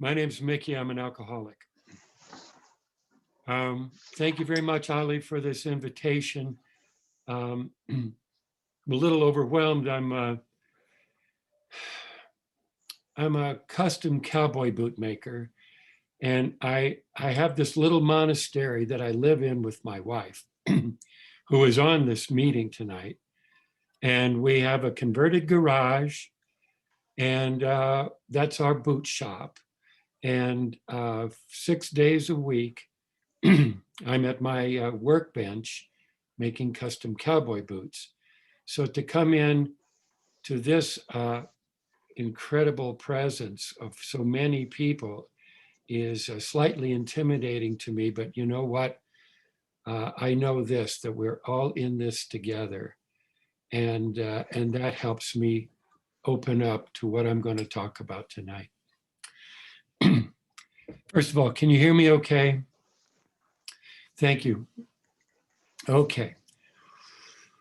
My name's Mickey. I'm an alcoholic. Thank you very much, Ali, for this invitation. I'm a little overwhelmed. I'm a custom cowboy boot maker, and I have this little monastery that I live in with my wife, who is on this meeting tonight. And we have a converted garage, and that's our boot shop. And 6 days a week, I'm at my workbench making custom cowboy boots. So to come in to this incredible presence of so many people is slightly intimidating to me, but you know what? I know this, that we're all in this together. And that helps me open up to what I'm going to talk about tonight. First of all, can you hear me okay? Thank you. Okay.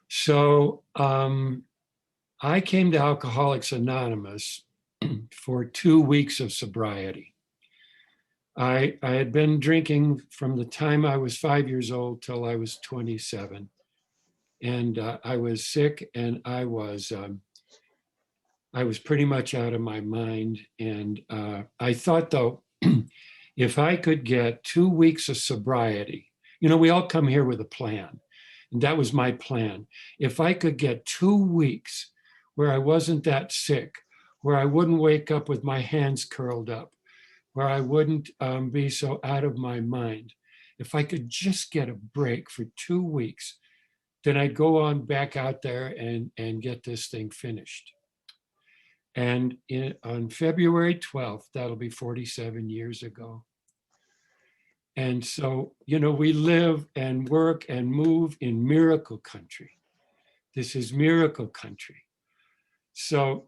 So I came to Alcoholics Anonymous for 2 weeks of sobriety. I had been drinking from the time I was 5 years old till I was 27. And I was sick, and I was pretty much out of my mind. And I thought, though, if I could get 2 weeks of sobriety, we all come here with a plan. And that was my plan. If I could get 2 weeks where I wasn't that sick, where I wouldn't wake up with my hands curled up, where I wouldn't be so out of my mind, if I could just get a break for 2 weeks, then I'd go on back out there and get this thing finished. And on February 12th, that'll be 47 years ago. And so, we live and work and move in miracle country. This is miracle country. So,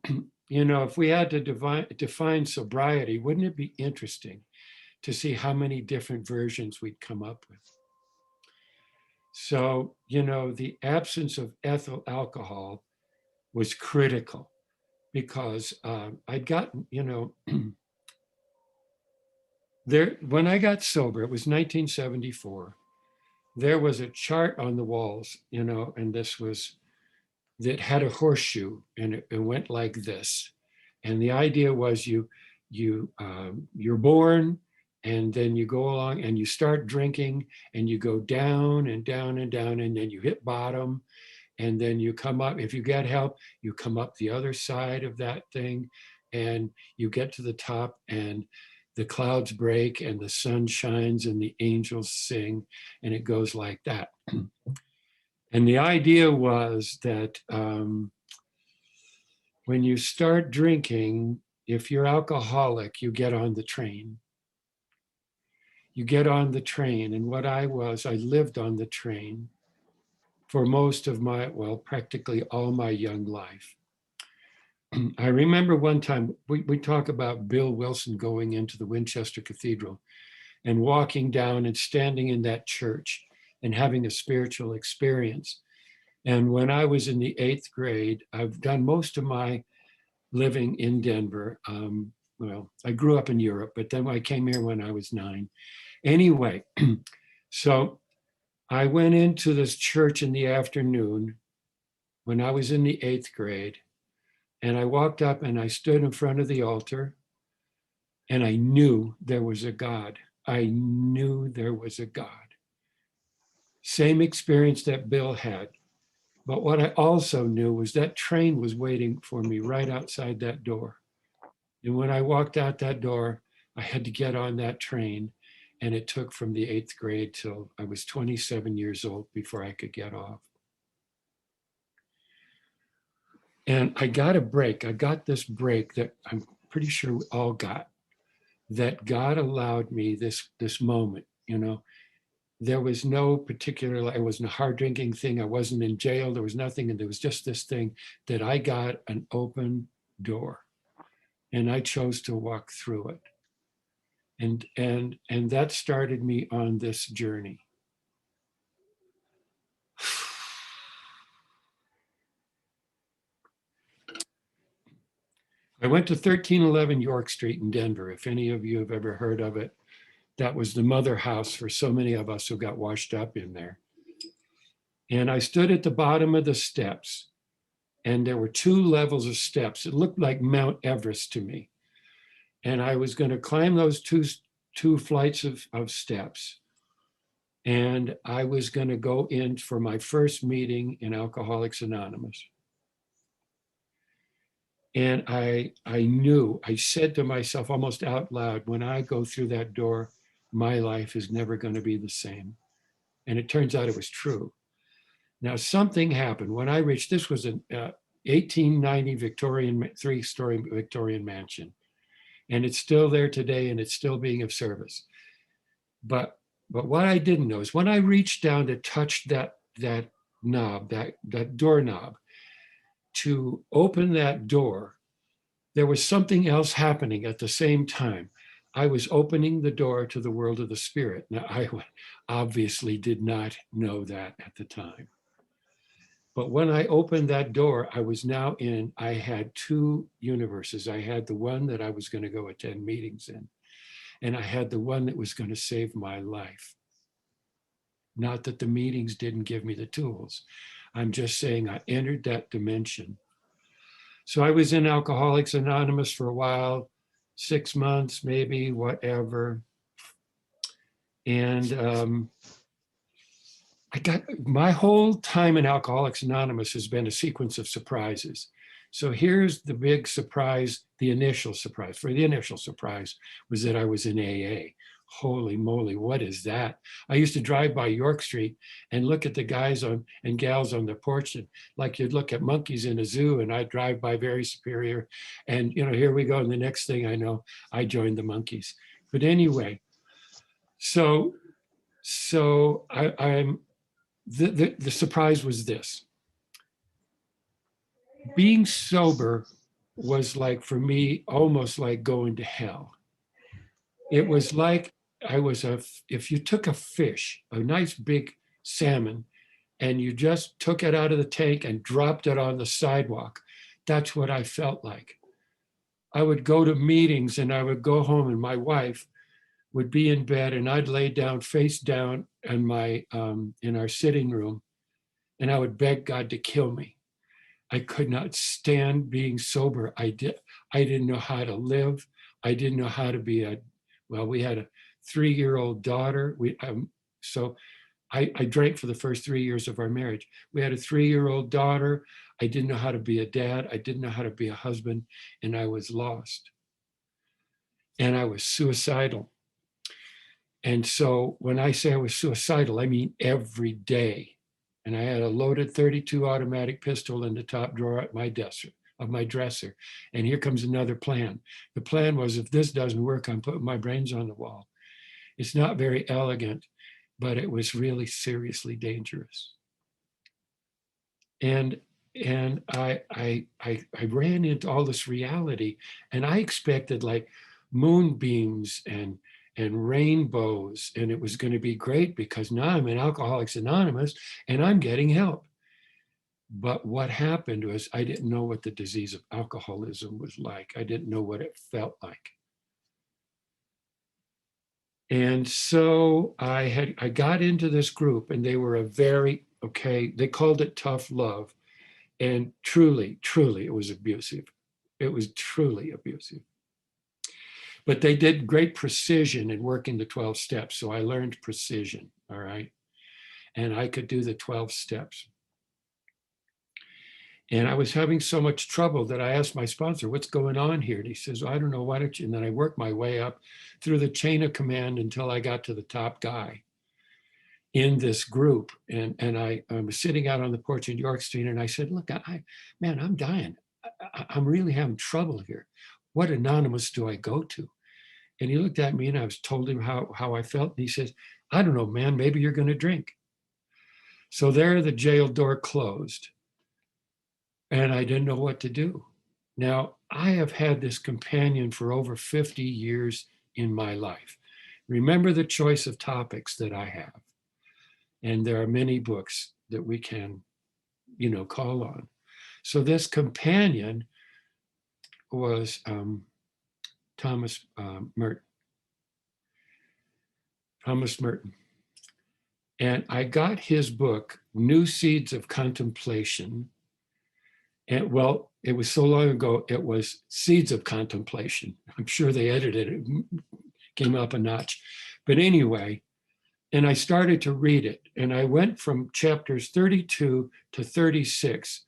if we had to define sobriety, wouldn't it be interesting to see how many different versions we'd come up with? So, the absence of ethyl alcohol was critical because I'd gotten, there, when I got sober, it was 1974. There was a chart on the walls, and that had a horseshoe, and it went like this. And the idea was you're born, and then you go along and you start drinking, and you go down and down and down, and then you hit bottom, and then you come up. If you get help, you come up the other side of that thing, and you get to the top, and the clouds break and the sun shines and the angels sing, and it goes like that. And the idea was that when you start drinking, if you're alcoholic, you get on the train. You get on the train. And what I lived on the train for most of practically all my young life. I remember one time we talk about Bill Wilson going into the Winchester Cathedral and walking down and standing in that church and having a spiritual experience. And when I was in the 8th grade, I've done most of my living in Denver. I grew up in Europe, but then I came here when I was 9. Anyway, so I went into this church in the afternoon when I was in the 8th grade. And I walked up and I stood in front of the altar, and I knew there was a God. I knew there was a God. Same experience that Bill had. But what I also knew was that train was waiting for me right outside that door. And when I walked out that door, I had to get on that train. And it took from the 8th grade till I was 27 years old before I could get off. And I got a break. I got this break that I'm pretty sure we all got, that God allowed me this moment. There was no particular, it wasn't a hard drinking thing. I wasn't in jail. There was nothing. And there was just this thing that I got an open door, and I chose to walk through it. And that started me on this journey. I went to 1311 York Street in Denver. If any of you have ever heard of it, that was the mother house for so many of us who got washed up in there. And I stood at the bottom of the steps, and there were 2 levels of steps. It looked like Mount Everest to me. And I was going to climb those two flights of steps. And I was going to go in for my first meeting in Alcoholics Anonymous. And I knew, I said to myself almost out loud, when I go through that door, my life is never going to be the same. And it turns out it was true. Now, something happened when I reached, this was an 1890 Victorian, 3-story Victorian mansion. And it's still there today, and it's still being of service. But what I didn't know is when I reached down to touch that knob, that doorknob, to open that door, there was something else happening at the same time. I was opening the door to the world of the spirit. Now, I obviously did not know that at the time. But when I opened that door, I was now in, I had 2 universes. I had the one that I was going to go attend meetings in, and I had the one that was going to save my life. Not that the meetings didn't give me the tools. I'm just saying I entered that dimension. So I was in Alcoholics Anonymous for a while, 6 months, maybe, whatever. And I got, my whole time in Alcoholics Anonymous has been a sequence of surprises. So here's the big surprise, the initial surprise. For the initial surprise was that I was in AA. Holy moly, what is that? I used to drive by York Street and look at the guys on and gals on the porch, and like you'd look at monkeys in a zoo, and I'd drive by very superior. And here we go. And the next thing I know, I joined the monkeys. But anyway, so I'm the surprise was this. Being sober was like, for me, almost like going to hell. It was like if you took a fish, a nice big salmon, and you just took it out of the tank and dropped it on the sidewalk, that's what I felt like. I would go to meetings and I would go home, and my wife would be in bed, and I'd lay down face down in in our sitting room, and I would beg God to kill me. I could not stand being sober. I didn't know how to live. I didn't know how to be we had a 3-year-old daughter. So I drank for the first 3 years of our marriage. We had a 3-year-old daughter. I didn't know how to be a dad. I didn't know how to be a husband, and I was lost. And I was suicidal. And so when I say I was suicidal, I mean every day. And I had a loaded .32 automatic pistol in the top drawer of my dresser. And here comes another plan. The plan was, if this doesn't work, I'm putting my brains on the wall. It's not very elegant, but it was really seriously dangerous. And I ran into all this reality, and I expected like moonbeams and rainbows, and it was going to be great because now I'm in Alcoholics Anonymous and I'm getting help. But what happened was I didn't know what the disease of alcoholism was like. I didn't know what it felt like. And so I got into this group, and they were they called it tough love. And truly, it was abusive. It was truly abusive. But they did great precision in working the 12 steps. So I learned precision, all right? And I could do the 12 steps. And I was having so much trouble that I asked my sponsor, what's going on here? And he says, well, I don't know, why don't you? And then I worked my way up through the chain of command until I got to the top guy in this group. And I was sitting out on the porch in York Street, and I said, look, man, I'm dying. I'm really having trouble here. What anonymous do I go to? And he looked at me, and I told him how I felt. And he says, I don't know, man, maybe you're going to drink. So there, the jail door closed, and I didn't know what to do. Now, I have had this companion for over 50 years in my life. Remember the choice of topics that I have. And there are many books that we can, call on. So this companion was Thomas Merton. Thomas Merton. And I got his book, New Seeds of Contemplation. And well, it was so long ago, it was Seeds of Contemplation. I'm sure they edited it, came up a notch. But anyway, and I started to read it. And I went from chapters 32 to 36.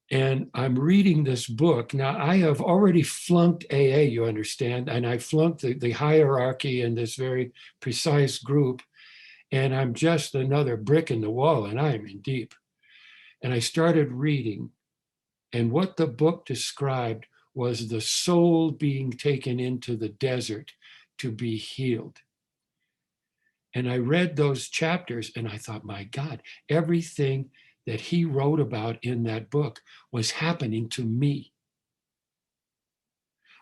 And I'm reading this book. Now, I have already flunked AA, you understand, and I flunked the hierarchy and this very precise group. And I'm just another brick in the wall, and I'm in deep. And I started reading. And what the book described was the soul being taken into the desert to be healed. And I read those chapters and I thought, my God, everything that he wrote about in that book was happening to me.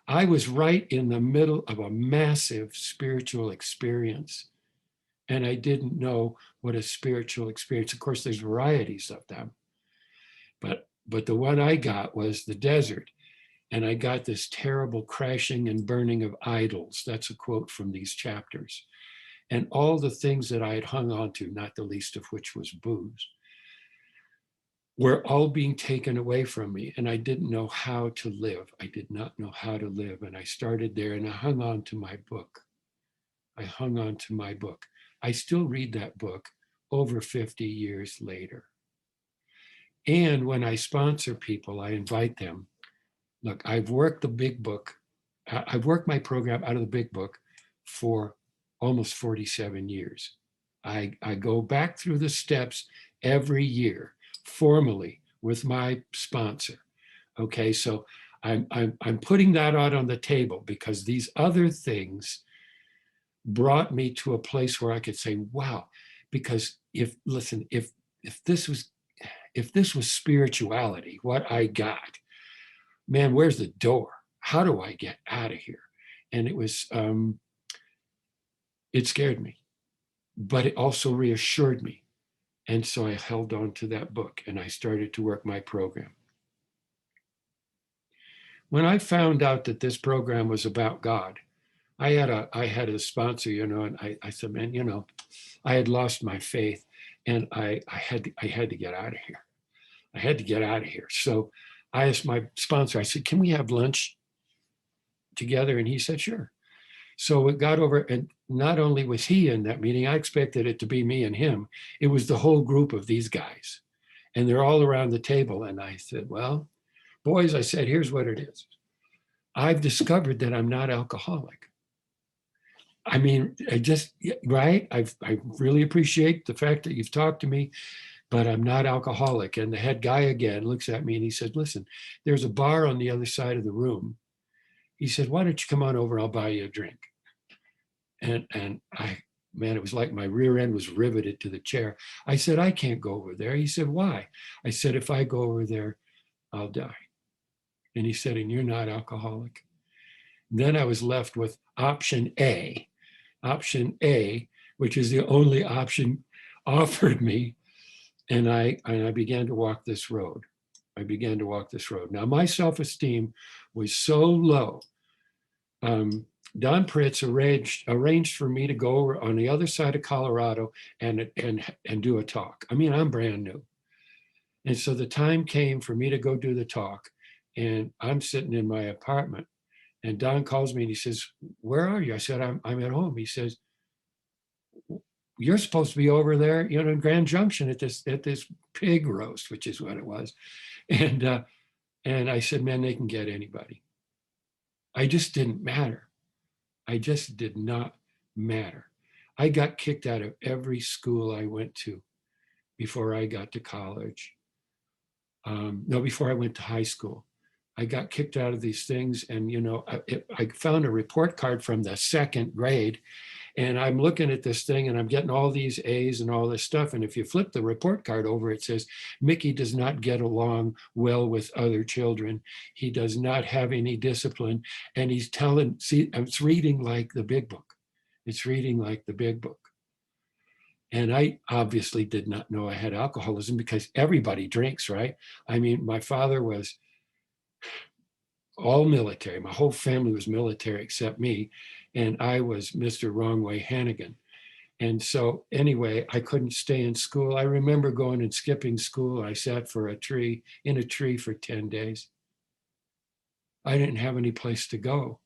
I was right in the middle of a massive spiritual experience. And I didn't know what a spiritual experience. Of course, there's varieties of them. But the one I got was the desert. And I got this terrible crashing and burning of idols. That's a quote from these chapters. And all the things that I had hung on to, not the least of which was booze, were all being taken away from me. And I didn't know how to live. I did not know how to live. And I started there and I hung on to my book. I hung on to my book. I still read that book over 50 years later. And when I sponsor people, I invite them. Look, I've worked the big book. I've worked my program out of the big book for almost 47 years. I go back through the steps every year formally with my sponsor. Okay, so I'm putting that out on the table because these other things brought me to a place where I could say, wow, because if this was spirituality, what I got, man, where's the door? How do I get out of here? And it scared me, but it also reassured me. And so I held on to that book and I started to work my program. When I found out that this program was about God, I had a sponsor, and I said, man, I had lost my faith and I had to get out of here. I had to get out of here. So I asked my sponsor, I said, can we have lunch together? And he said, sure. So it got over, and not only was he in that meeting, I expected it to be me and him. It was the whole group of these guys. And they're all around the table. And I said, well, boys, I said, here's what it is. I've discovered that I'm not alcoholic. I mean, right? I really appreciate the fact that you've talked to me, but I'm not alcoholic. And the head guy again looks at me and he said, listen, there's a bar on the other side of the room. He said, why don't you come on over? I'll buy you a drink. And man, it was like my rear end was riveted to the chair. I said, I can't go over there. He said, why? I said, if I go over there, I'll die. And he said, and you're not alcoholic. And then I was left with option A, which is the only option offered me. And I began to walk this road. Now, my self-esteem was so low. Don Pritz arranged for me to go over on the other side of Colorado and do a talk. I mean, I'm brand new. And so the time came for me to go do the talk. And I'm sitting in my apartment. And Don calls me and he says, where are you? I said, I'm at home. He says, you're supposed to be over there, in Grand Junction at this pig roast, which is what it was. And I said, man, they can get anybody. I just didn't matter. I just did not matter. I got kicked out of every school I went to before I got to college. Before I went to high school. I got kicked out of these things. And, I found a report card from the second grade. And I'm looking at this thing and I'm getting all these A's and all this stuff. And if you flip the report card over, it says, Mickey does not get along well with other children. He does not have any discipline. And he's it's reading like the big book. And I obviously did not know I had alcoholism because everybody drinks, right? I mean, my father was all military. My whole family was military except me. And I was Mr. Wrong Way Hannigan. And so anyway, I couldn't stay in school. I remember going and skipping school. I sat in a tree for 10 days. I didn't have any place to go.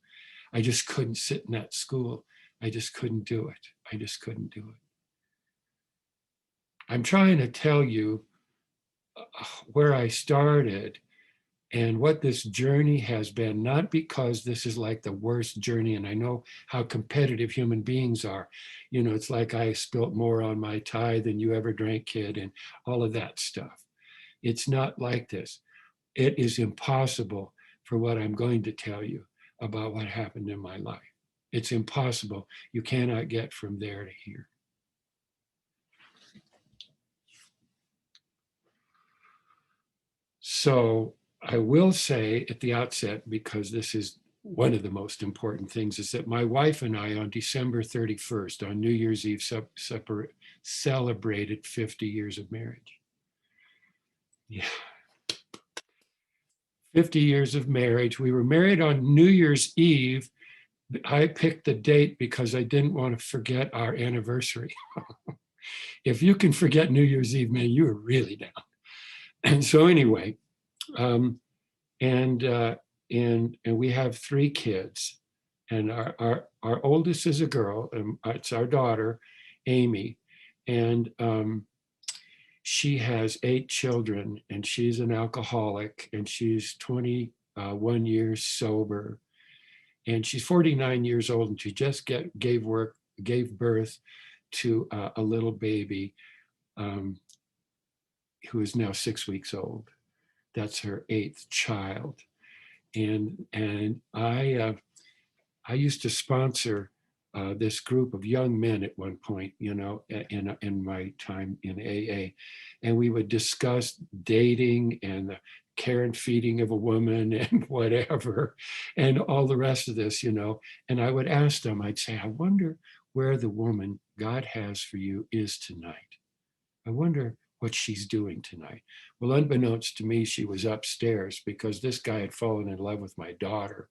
I just couldn't sit in that school. I just couldn't do it. I just couldn't do it. I'm trying to tell you where I started and what this journey has been, not because this is like the worst journey, and I know how competitive human beings are. You know, it's like I spilt more on my tie than you ever drank, kid, and all of that stuff. It's not like this. It is impossible for what I'm going to tell you about what happened in my life. It's impossible. You cannot get from there to here. So I will say at the outset, because this is one of the most important things, is that my wife and I on December 31st, on New Year's Eve, celebrated 50 years of marriage. Yeah. 50 years of marriage. We were married on New Year's Eve. I picked the date because I didn't want to forget our anniversary. If you can forget New Year's Eve, man, you are really down. And so anyway, um, and we have 3 kids, and our oldest is a girl, and it's our daughter, Amy, and she has 8 children, and she's an alcoholic, and she's 21 years sober, and she's 49 years old, and she just gave birth to a little baby who is now 6 weeks old. That's her 8th child. And I used to sponsor this group of young men at one point, you know, in my time in AA, and we would discuss dating and the care and feeding of a woman and whatever, and all the rest of this, you know. And I would ask them, I'd say, I wonder where the woman God has for you is tonight. I wonder what she's doing tonight. Well, unbeknownst to me, she was upstairs because this guy had fallen in love with my daughter,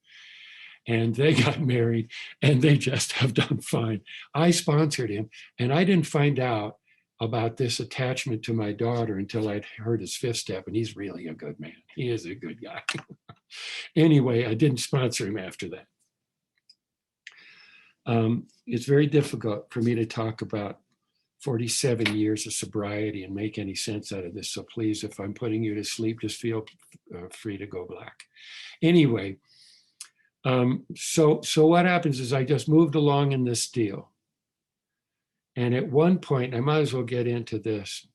and they got married, and they just have done fine. I sponsored him, and I didn't find out about this attachment to my daughter until I'd heard his 5th step, and he's really a good man. He is a good guy. Anyway, I didn't sponsor him after that. It's very difficult for me to talk about 47 years of sobriety and make any sense out of this. So please, if I'm putting you to sleep, just feel free to go black. Anyway, so what happens is I just moved along in this deal. And at one point, I might as well get into this.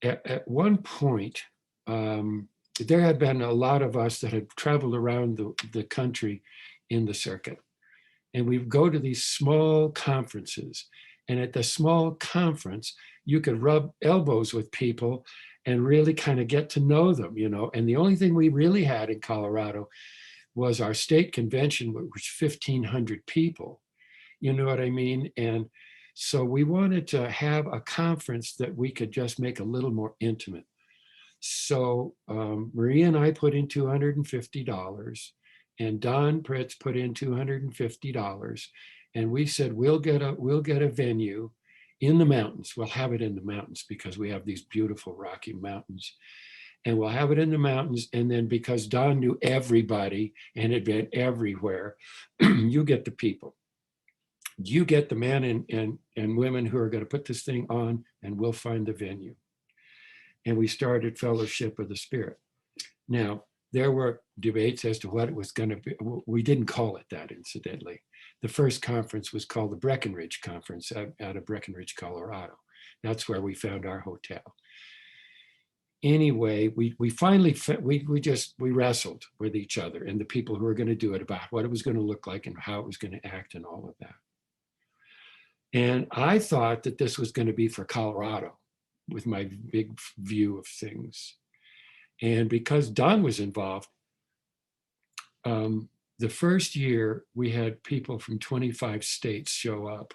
At one point, there had been a lot of us that had traveled around the country in the circuit. And we'd go to these small conferences. And at the small conference, you could rub elbows with people and really kind of get to know them, you know. And the only thing we really had in Colorado was our state convention, which was 1,500 people. You know what I mean? And so we wanted to have a conference that we could just make a little more intimate. So Maria and I put in $250, and Don Pritz put in $250. And we said, we'll get a venue in the mountains. We'll have it in the mountains because we have these beautiful Rocky Mountains. And we'll have it in the mountains. And then because Don knew everybody and had been everywhere, you get the people. You get the men and women who are going to put this thing on, and we'll find the venue. And we started Fellowship of the Spirit. Now, there were debates as to what it was going to be. We didn't call it that, incidentally. The first conference was called the Breckenridge Conference out of Breckenridge, Colorado. That's where we found our hotel. Anyway, we finally, we wrestled with each other and the people who were going to do it about what it was going to look like and how it was going to act and all of that. And I thought that this was going to be for Colorado with my big view of things. And because Don was involved, the first year we had people from 25 states show up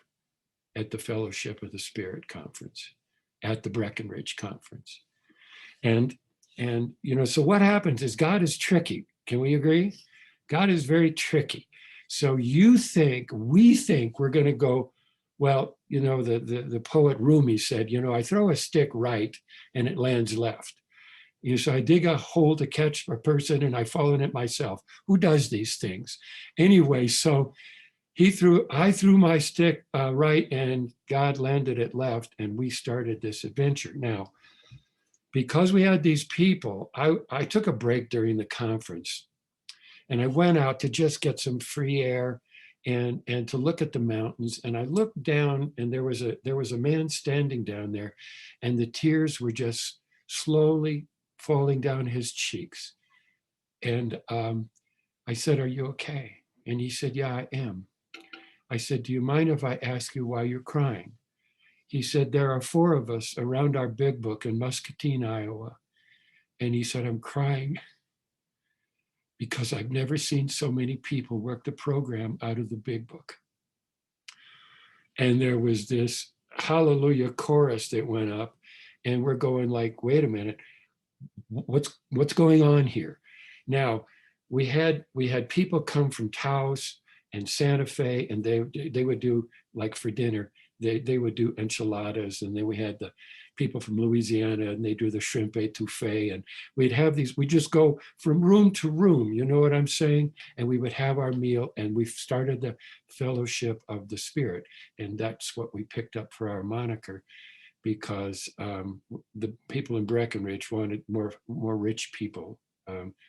at the Fellowship of the Spirit conference, at the Breckenridge conference. And you know, so what happens is God is tricky. Can we agree? God is very tricky. So we think we're going to go, well, the poet Rumi said, I throw a stick right and it lands left. So I dig a hole to catch a person and I fall in it myself. Who does these things? Anyway, so I threw my stick right and God landed it left and we started this adventure. Now, because we had these people, I took a break during the conference and I went out to just get some free air and to look at the mountains. And I looked down and there was a man standing down there and the tears were just slowly falling down his cheeks. And I said, "Are you okay?" And he said, "Yeah, I am." I said, "Do you mind if I ask you why you're crying?" He said, "There are 4 of us around our big book in Muscatine, Iowa." And he said, "I'm crying because I've never seen so many people work the program out of the big book." And there was this hallelujah chorus that went up and we're going like, wait a minute, what's going on here? Now, we had people come from Taos and Santa Fe, and they would do, like for dinner, they would do enchiladas, and then we had the people from Louisiana, and they do the shrimp etouffee, and we'd have these. We just go from room to room, you know what I'm saying? And we would have our meal, and we started the Fellowship of the Spirit, and that's what we picked up for our moniker, because the people in Breckenridge wanted more rich people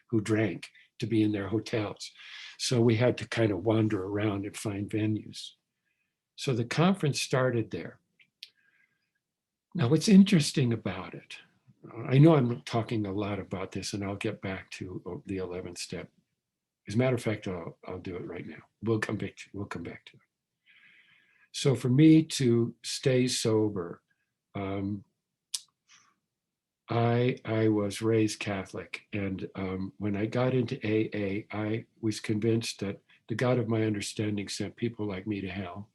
who drank to be in their hotels. So we had to kind of wander around and find venues. So the conference started there. Now, what's interesting about it, I know I'm talking a lot about this, and I'll get back to the 11th step. As a matter of fact, I'll do it right now. We'll come back to it. So for me to stay sober, I was raised Catholic, and when I got into AA, I was convinced that the God of my understanding sent people like me to hell,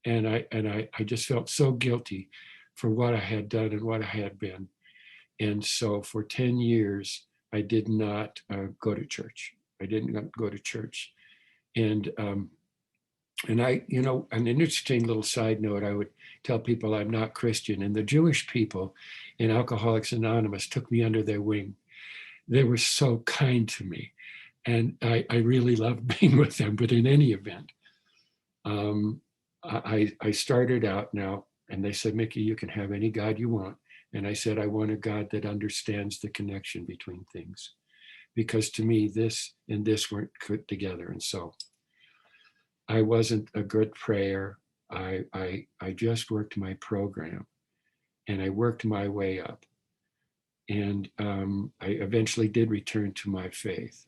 and I just felt so guilty for what I had done and what I had been, and so for 10 years I did not go to church. I didn't go to church, and I, an interesting little side note, I would tell people I'm not Christian. And the Jewish people in Alcoholics Anonymous took me under their wing. They were so kind to me. And I really loved being with them. But in any event, I started out now, and they said, "Mickey, you can have any God you want." And I said, "I want a God that understands the connection between things." Because to me, this and this weren't put together. And so I wasn't a good prayer. I just worked my program, and I worked my way up. And I eventually did return to my faith.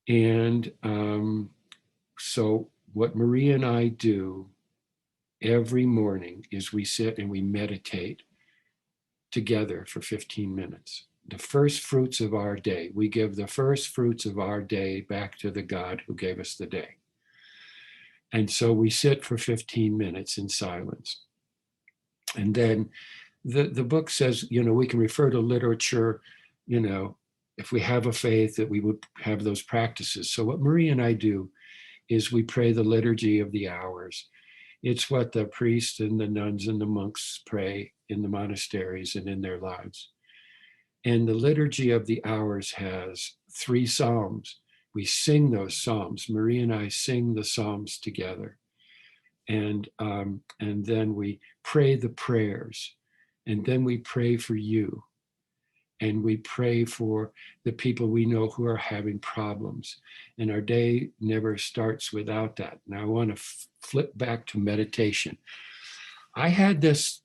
And so what Maria and I do every morning is we sit and we meditate together for 15 minutes. The first fruits of our day. We give the first fruits of our day back to the God who gave us the day. And so we sit for 15 minutes in silence. And then the book says, we can refer to literature, if we have a faith, that we would have those practices. So what Maria and I do is we pray the Liturgy of the Hours. It's what the priests and the nuns and the monks pray in the monasteries and in their lives. And the Liturgy of the Hours has 3 psalms. We sing those psalms. Maria and I sing the psalms together. And then we pray the prayers. And then we pray for you. And we pray for the people we know who are having problems. And our day never starts without that. Now I want to flip back to meditation. I had this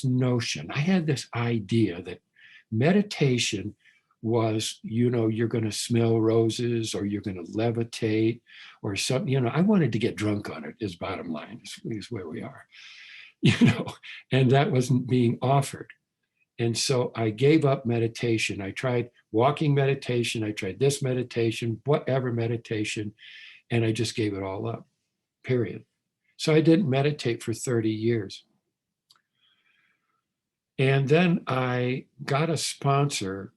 notion, I had this idea that meditation was, you're going to smell roses, or you're going to levitate or something. I wanted to get drunk on it, is bottom line, is where we are, and that wasn't being offered. And so I gave up meditation. I tried walking meditation. I tried this meditation, whatever meditation, and I just gave it all up, period. So I didn't meditate for 30 years. And then I got a sponsor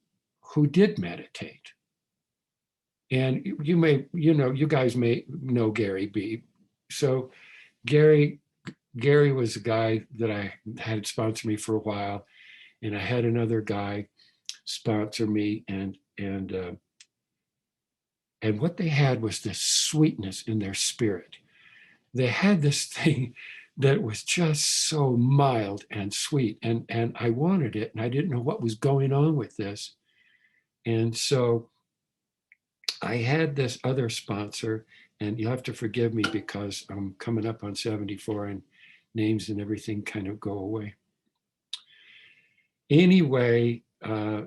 who did meditate. And you guys may know Gary B. So Gary was a guy that I had sponsor me for a while, and I had another guy sponsor me, and what they had was this sweetness in their spirit. They had this thing that was just so mild and sweet, and I wanted it, and I didn't know what was going on with this. And so I had this other sponsor, and you have to forgive me because I'm coming up on 74 and names and everything kind of go away. Anyway,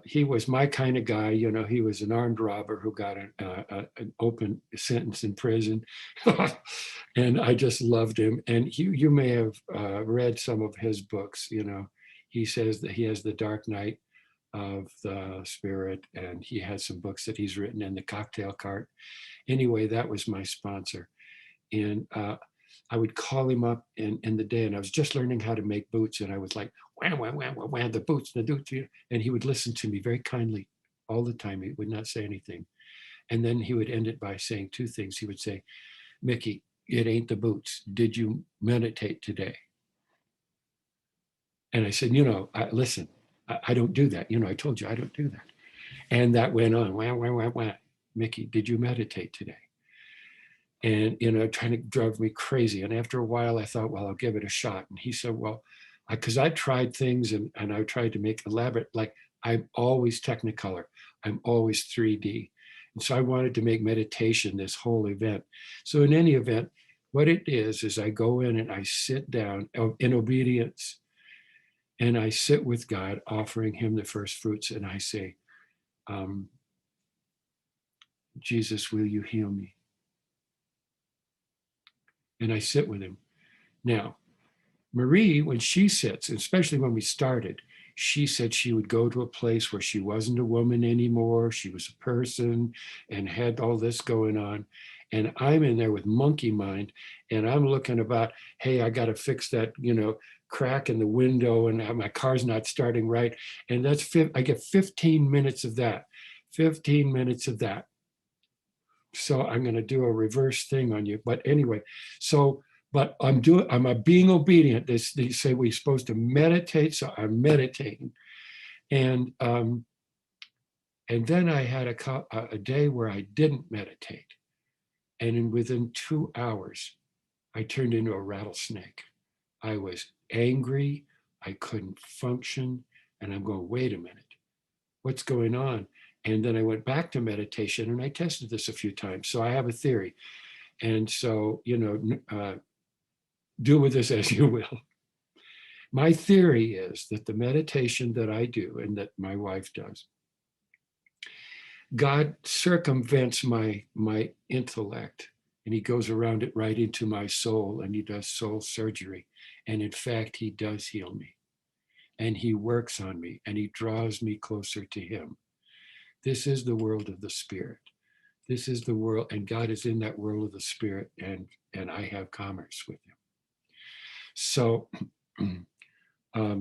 he was my kind of guy. He was an armed robber who got an open sentence in prison. And I just loved him. And you may have read some of his books. He says that he has the dark night of the spirit, and he has some books that he's written in the cocktail cart. Anyway, that was my sponsor. And I would call him up in the day, and I was just learning how to make boots, and I was like, wham, wham, wham, wham, wham, the boots, and he would listen to me very kindly all the time. He would not say anything. And then he would end it by saying two things. He would say, Mickey, it ain't the boots. Did you meditate today? And I said, listen, I don't do that. I told you I don't do that. And that went on, wham, wham, wham, wham. Mickey, did you meditate today? And trying to drive me crazy. And after a while I thought, well, I'll give it a shot. And he said, well, because I tried things and I tried to make elaborate, like I'm always Technicolor, I'm always 3D. And so I wanted to make meditation this whole event. So in any event, what it is I go in and I sit down in obedience, and I sit with God, offering him the first fruits, and I say, Jesus, will you heal me? And I sit with him. Now, Marie, when she sits, especially when we started, she said she would go to a place where she wasn't a woman anymore. She was a person and had all this going on. And I'm in there with monkey mind, and I'm looking about, hey, I got to fix that, crack in the window, and my car's not starting right. And I get 15 minutes of that, 15 minutes of that. So I'm going to do a reverse thing on you. But anyway, but I'm being obedient. They say we're supposed to meditate, so I'm meditating. And then I had a day where I didn't meditate. And within 2 hours, I turned into a rattlesnake. I was angry. I couldn't function. And I'm going, wait a minute, what's going on? And then I went back to meditation, and I tested this a few times. So I have a theory. And so, do with this as you will. My theory is that the meditation that I do and that my wife does, God circumvents my intellect, and he goes around it right into my soul, and he does soul surgery. And in fact, he does heal me, and he works on me, and he draws me closer to him. This is the world of the spirit. This is the world, and God is in that world of the spirit, and I have commerce with him. So,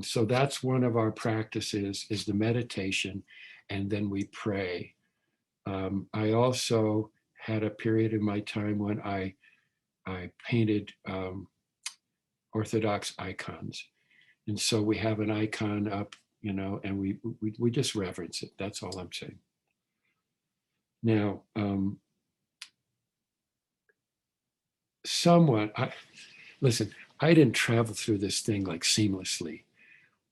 so that's one of our practices, is the meditation, and then we pray. I also had a period in my time when I painted Orthodox icons, and so we have an icon up, and we just reverence it. That's all I'm saying. Now, listen, I didn't travel through this thing like seamlessly.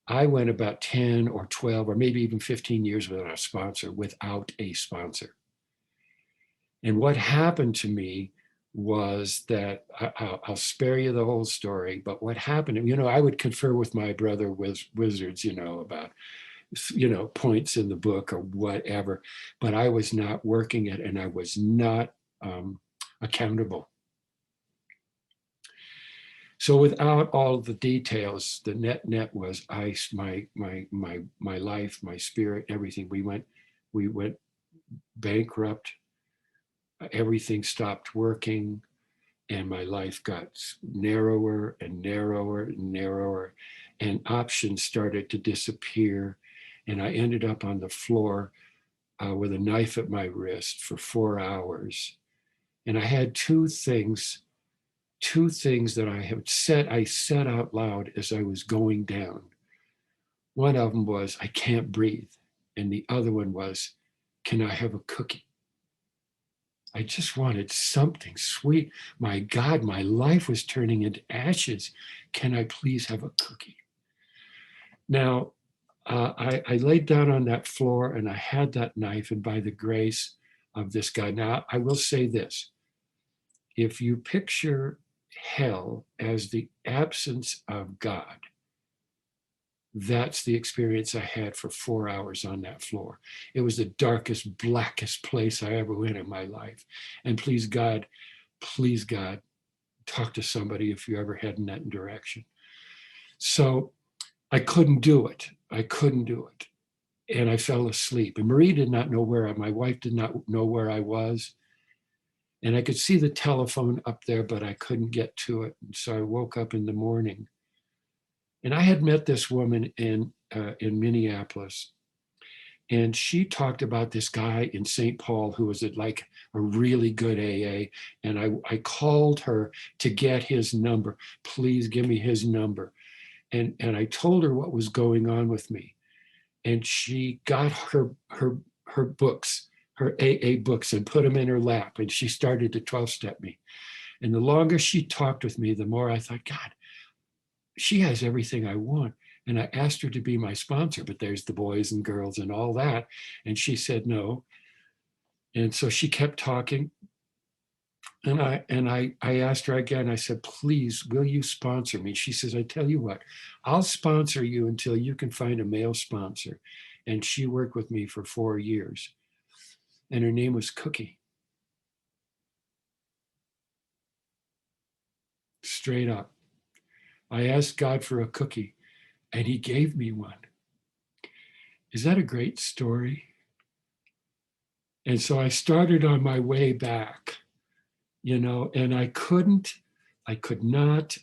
I went about 10 or 12 or maybe even 15 years without a sponsor, And what happened to me was that I'll spare you the whole story, but what happened, I would confer with my brother wizards, about, points in the book or whatever, but I was not working it, and I was not accountable. So without all the details, the net was my life, my spirit, everything. We went bankrupt. Everything stopped working, and my life got narrower and narrower and narrower, and options started to disappear, and I ended up on the floor. with a knife at my wrist for 4 hours. And I had two things that I said out loud as I was going down. One of them was, I can't breathe. And the other one was, can I have a cookie? I just wanted something sweet. My God, my life was turning into ashes. Can I please have a cookie? Now, I laid down on that floor and I had that knife, and by the grace of this guy. Now, I will say this. If you picture hell as the absence of God, that's the experience I had for 4 hours on that floor. It was the darkest, blackest place I ever went in my life. And please God, talk to somebody if you ever head in that direction. So I couldn't do it. And I fell asleep. And Marie did not know my wife did not know where I was. And I could see the telephone up there, but I couldn't get to it. And so I woke up in the morning. And I had met this woman in Minneapolis. And she talked about this guy in St. Paul who was at like a really good AA. And I called her to get his number. Please give me his number. And I told her what was going on with me. And she got her books, her AA books, and put them in her lap. And she started to 12-step me. And the longer she talked with me, the more I thought, God, she has everything I want. And I asked her to be my sponsor, but there's the boys and girls and all that. And she said no. And so she kept talking. And I asked her again, I said, please, will you sponsor me? She says, I tell you what, I'll sponsor you until you can find a male sponsor. And she worked with me for 4 years. And her name was Cookie. Straight up. I asked God for a cookie, and he gave me one. Is that a great story? And so I started on my way back, and I could not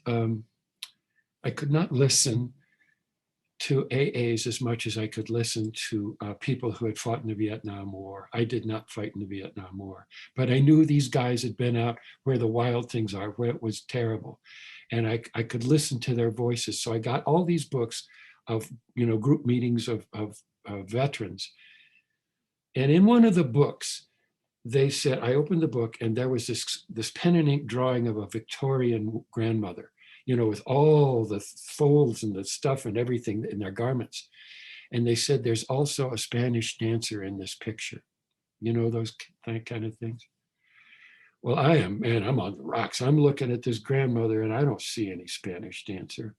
listen to AAs as much as I could listen to people who had fought in the Vietnam War. I did not fight in the Vietnam War, but I knew these guys had been out where the wild things are, where it was terrible. And I could listen to their voices. So I got all these books of, group meetings of veterans. And in one of the books, they said, I opened the book and there was this pen and ink drawing of a Victorian grandmother, with all the folds and the stuff and everything in their garments. And they said, there's also a Spanish dancer in this picture. Those kind of things. Well, I'm on the rocks. I'm looking at this grandmother and I don't see any Spanish dancer.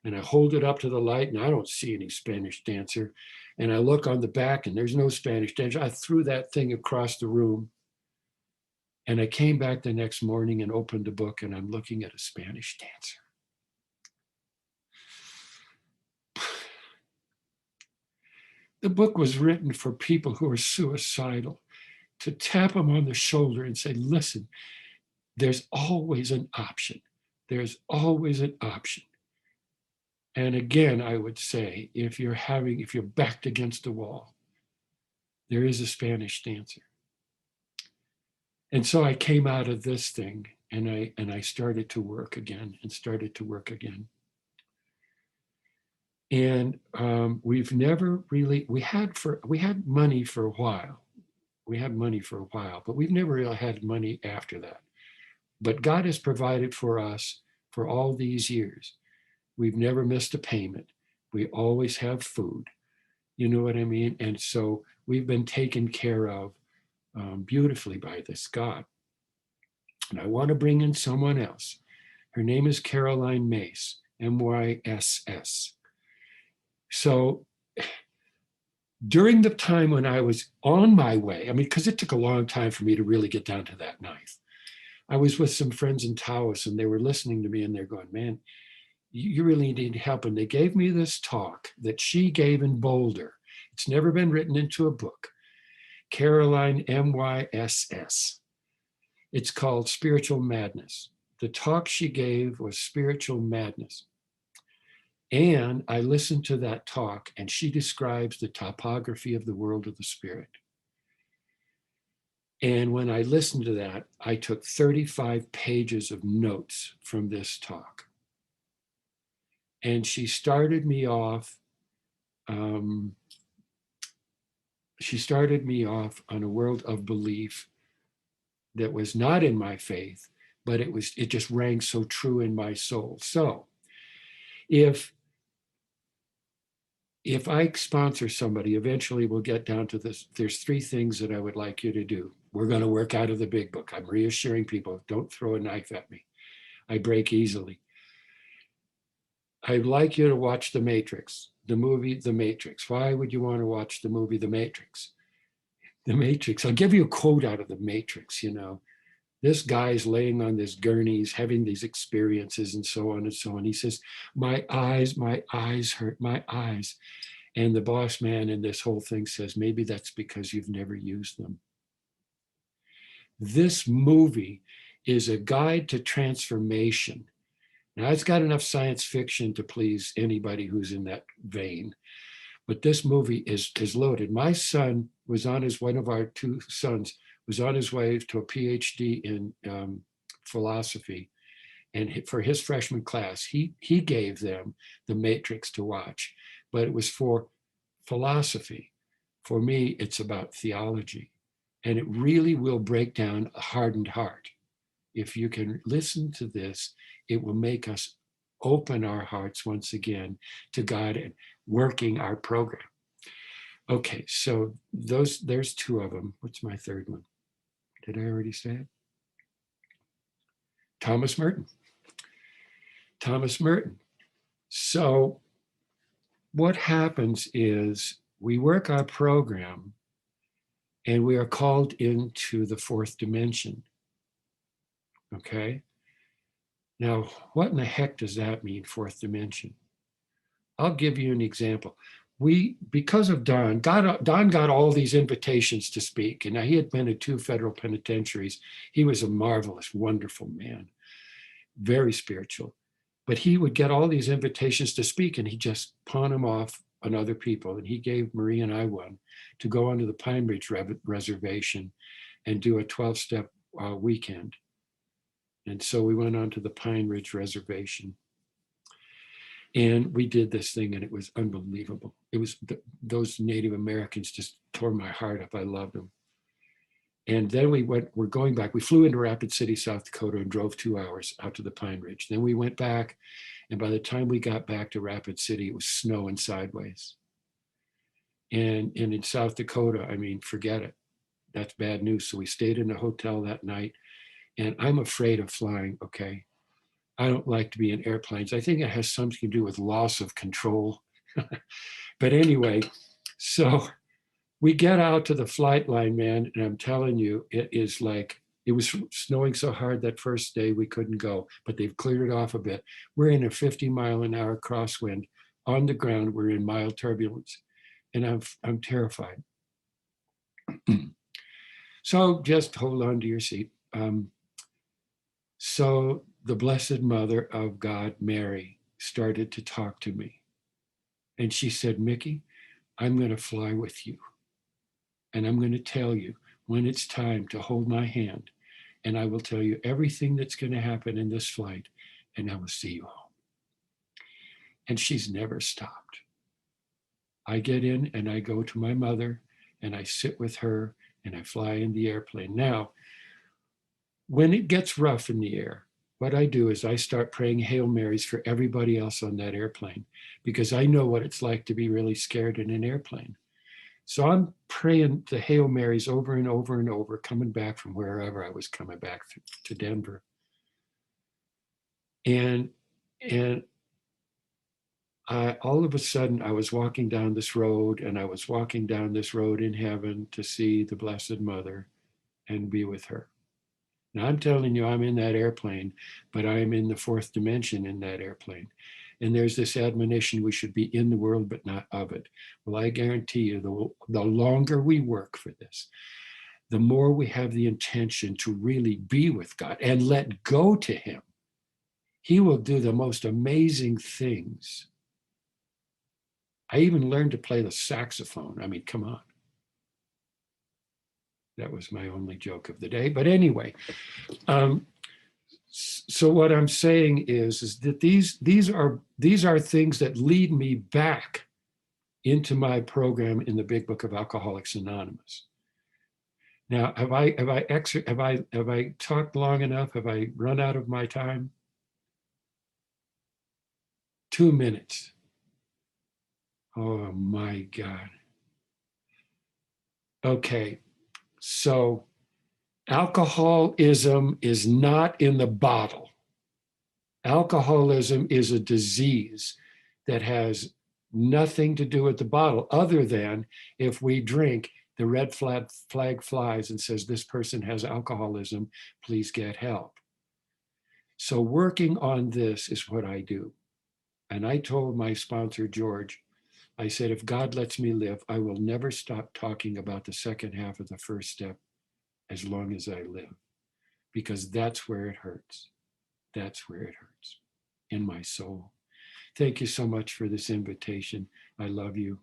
And I hold it up to the light and I don't see any Spanish dancer. And I look on the back and there's no Spanish dancer. I threw that thing across the room. And I came back the next morning and opened the book and I'm looking at a Spanish dancer. The book was written for people who are suicidal, to tap them on the shoulder and say, listen, there's always an option. There's always an option. And again, I would say, if you're backed against the wall, there is a Spanish dancer. And so I came out of this thing and I started to work again. And we've never really, we had money for a while. But we've never really had money after that. But God has provided for us for all these years. We've never missed a payment. We always have food. You know what I mean? And so we've been taken care of beautifully by this God. And I want to bring in someone else. Her name is Caroline Myss, M-Y-S-S. So during the time when I was on my way, because it took a long time for me to really get down to that knife, I was with some friends in Taos and they were listening to me and they're going, man, you really need help. And they gave me this talk that she gave in Boulder. It's never been written into a book. Caroline, M-Y-S-S. It's called Spiritual Madness. The talk she gave was Spiritual Madness. And I listened to that talk and she describes the topography of the world of the spirit. And when I listened to that, I took 35 pages of notes from this talk. And she started me off. Um, she started me off on a world of belief that was not in my faith, but it just rang so true in my soul. So if I sponsor somebody, eventually we'll get down to this. There's three things that I would like you to do. We're going to work out of the big book. I'm reassuring people, don't throw a knife at me. I break easily. I'd like you to watch The Matrix, the movie The Matrix. Why would you want to watch the movie The Matrix? The Matrix. I'll give you a quote out of The Matrix, you know. This guy's laying on this gurney, he's having these experiences and so on and so on. He says, my eyes hurt, my eyes. And the boss man in this whole thing says, maybe that's because you've never used them. This movie is a guide to transformation. Now, it's got enough science fiction to please anybody who's in that vein, but this movie is loaded. My son was on one of our two sons was on his way to a PhD in philosophy. And for his freshman class, he gave them The Matrix to watch, but it was for philosophy. For me, it's about theology. And it really will break down a hardened heart. If you can listen to this, it will make us open our hearts once again to God and working our program. Okay, so there's two of them. What's my third one? Did I already say it? Thomas Merton. Thomas Merton. So what happens is we work our program and we are called into the fourth dimension. Okay? Now, what in the heck does that mean, fourth dimension? I'll give you an example. Because of Don got all these invitations to speak. And now he had been at 2 federal penitentiaries. He was a marvelous, wonderful man, very spiritual. But he would get all these invitations to speak and he'd just pawn them off on other people. And he gave Marie and I one to go onto the Pine Ridge Reservation and do a 12-step weekend. And so we went on to the Pine Ridge Reservation. And we did this thing and it was unbelievable. It was those Native Americans just tore my heart up. I loved them. And then we're going back. We flew into Rapid City, South Dakota and drove 2 hours out to the Pine Ridge. Then we went back. And by the time we got back to Rapid City, it was snowing sideways. And in South Dakota, I mean, forget it. That's bad news. So we stayed in a hotel that night. And I'm afraid of flying, okay? I don't like to be in airplanes. I think it has something to do with loss of control. But anyway, so we get out to the flight line, man, and I'm telling you, it is like, it was snowing so hard that first day we couldn't go, but they've cleared it off a bit. We're in a 50-mile-an-hour crosswind. On the ground, we're in mild turbulence, and I'm terrified. So just hold on to your seat. So the Blessed Mother of God, Mary, started to talk to me. And she said, Mickey, I'm going to fly with you. And I'm going to tell you when it's time to hold my hand. And I will tell you everything that's going to happen in this flight. And I will see you home. And she's never stopped. I get in and I go to my mother and I sit with her and I fly in the airplane. Now, when it gets rough in the air, what I do is I start praying Hail Marys for everybody else on that airplane because I know what it's like to be really scared in an airplane. So I'm praying the Hail Marys over and over and over, coming back from wherever I was coming back to Denver. And all of a sudden, I was walking down this road, and I was walking down this road in heaven to see the Blessed Mother and be with her. Now, I'm telling you, I'm in that airplane, but I am in the fourth dimension in that airplane. And there's this admonition, we should be in the world, but not of it. Well, I guarantee you, the longer we work for this, the more we have the intention to really be with God and let go to him. He will do the most amazing things. I even learned to play the saxophone. I mean, come on. That was my only joke of the day. But anyway, so what I'm saying is that these are things that lead me back into my program in the Big Book of Alcoholics Anonymous. Now, have I talked long enough? Have I run out of my time? 2 minutes. Oh my God. Okay, so alcoholism is not in the bottle. Alcoholism is a disease that has nothing to do with the bottle, other than if we drink, the red flag flies and says, this person has alcoholism, please get help. So working on this is what I do. And I told my sponsor, George, I said, if God lets me live, I will never stop talking about the second half of the first step as long as I live, because that's where it hurts. That's where it hurts in my soul. Thank you so much for this invitation. I love you.